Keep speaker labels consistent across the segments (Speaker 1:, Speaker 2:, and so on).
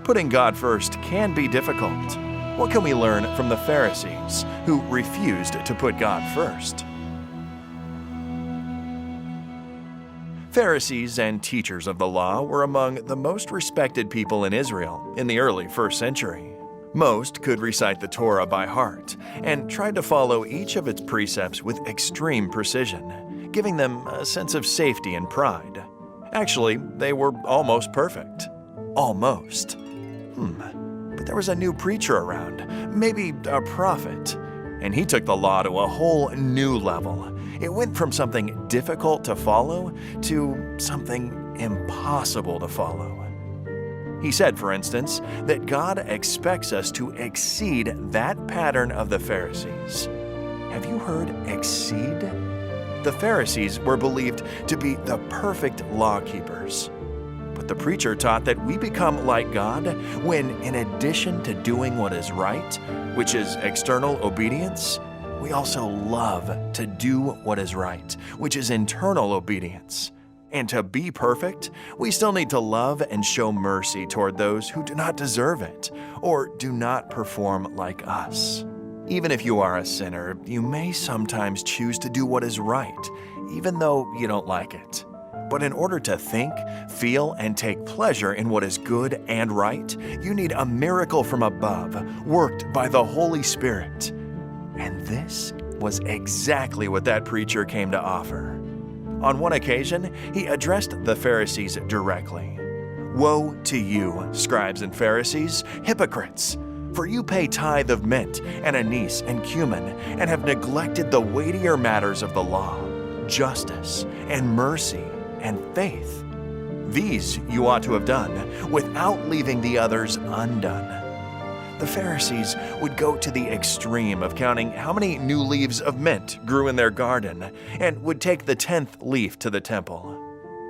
Speaker 1: Putting God first can be difficult. What can we learn from the Pharisees, who refused to put God first? Pharisees and teachers of the law were among the most respected people in Israel in the early 1st century. Most could recite the Torah by heart and tried to follow each of its precepts with extreme precision, giving them a sense of safety and pride. Actually, they were almost perfect. Almost. But there was a new preacher around, maybe a prophet, and he took the law to a whole new level. It went from something difficult to follow to something impossible to follow. He said, for instance, that God expects us to exceed that pattern of the Pharisees. Have you heard exceed? The Pharisees were believed to be the perfect law keepers. But the preacher taught that we become like God when, in addition to doing what is right, which is external obedience, we also love to do what is right, which is internal obedience. And to be perfect, we still need to love and show mercy toward those who do not deserve it or do not perform like us. Even if you are a sinner, you may sometimes choose to do what is right, even though you don't like it. But in order to think, feel, and take pleasure in what is good and right, you need a miracle from above, worked by the Holy Spirit. And this was exactly what that preacher came to offer. On one occasion, he addressed the Pharisees directly. "Woe to you, scribes and Pharisees, hypocrites! For you pay tithe of mint and anise and cumin, and have neglected the weightier matters of the law, justice and mercy and faith. These you ought to have done, without leaving the others undone." The Pharisees would go to the extreme of counting how many new leaves of mint grew in their garden, and would take the 10th leaf to the temple.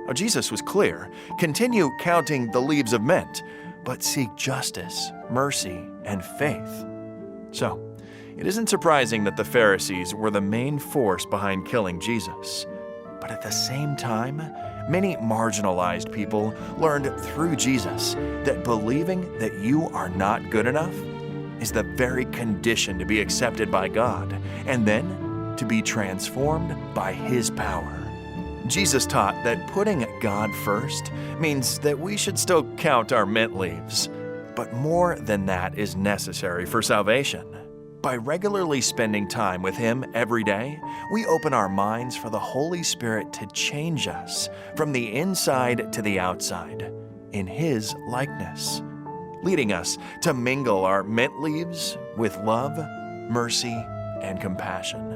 Speaker 1: Now, Jesus was clear: continue counting the leaves of mint, but seek justice, mercy, and faith. So, it isn't surprising that the Pharisees were the main force behind killing Jesus. But at the same time, many marginalized people learned through Jesus that believing that you are not good enough is the very condition to be accepted by God, and then to be transformed by His power. Jesus taught that putting God first means that we should still count our mint leaves, but more than that is necessary for salvation. By regularly spending time with Him every day, we open our minds for the Holy Spirit to change us from the inside to the outside, in His likeness, leading us to mingle our mint leaves with love, mercy, and compassion.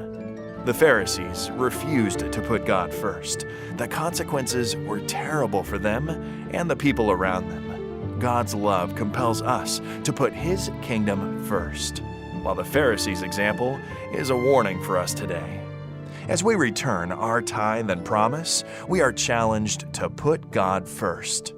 Speaker 1: The Pharisees refused to put God first. The consequences were terrible for them and the people around them. God's love compels us to put His kingdom first, while the Pharisees' example is a warning for us today. As we return our tithe and promise, we are challenged to put God first.